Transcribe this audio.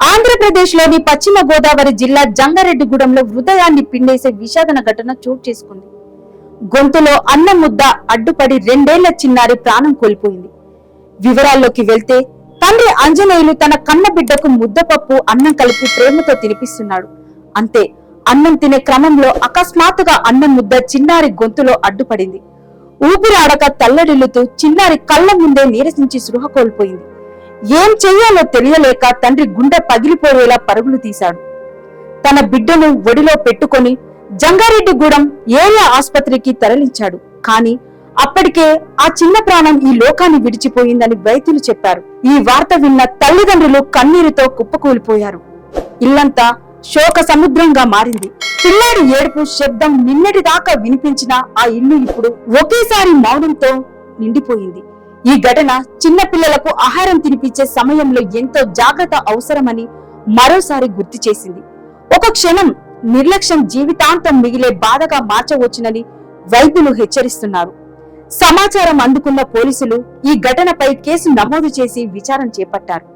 ఆంధ్రప్రదేశ్లోని పశ్చిమ గోదావరి జిల్లా జంగారెడ్డిగూడెంలో హృదయాన్ని పిండేసే విషాదన ఘటన చోటు చేసుకుంది. గొంతులో అన్నం ముద్ద అడ్డుపడి 2 ఏళ్ల చిన్నారి ప్రాణం కోల్పోయింది. వివరాల్లోకి వెళ్తే తండ్రి ఆంజనేయులు తన కన్న బిడ్డకు ముద్దపప్పు అన్నం కలిపి ప్రేమతో తినిపిస్తున్నాడు. అంతే, అన్నం తినే క్రమంలో అకస్మాత్తుగా అన్నం ముద్ద చిన్నారి గొంతులో అడ్డుపడింది. ఊపిరాడక తల్లడిల్లుతూ చిన్నారి కళ్ల ముందే నీరసించి సృహ కోల్పోయింది. ఏం చెయ్యాలో తెలియలేక తండ్రి గుండె పగిలిపోయేలా పరుగులు తీశాడు. తన బిడ్డను ఒడిలో పెట్టుకొని జంగారెడ్డిగూడెం ఏరియా ఆసుపత్రికి తరలించాడు. కానీ అప్పటికే ఆ చిన్న ప్రాణం ఈ లోకాన్ని విడిచిపోయిందని వైద్యులు చెప్పారు. ఈ వార్త విన్న తల్లిదండ్రులు కన్నీరుతో కుప్పకూలిపోయారు. ఇల్లంతా శోక సముద్రంగా మారింది. పిల్లాడి ఏడుపు శబ్దం నిన్నటిదాకా వినిపించిన ఆ ఇల్లు ఇప్పుడు ఒకేసారి మౌనంతో నిండిపోయింది. ఈ ఘటన చిన్న పిల్లలకు ఆహారం తినిపించే సమయంలో ఎంతో జాగ్రత్త అవసరమని మరోసారి గుర్తు చేసింది. ఒక క్షణం నిర్లక్ష్యం జీవితాంతం మిగిలే బాధగా మార్చవచ్చునని వైద్యులు హెచ్చరిస్తున్నారు. సమాచారం అందుకున్న పోలీసులు ఈ ఘటనపై కేసు నమోదు చేసి విచారణ చేపట్టారు.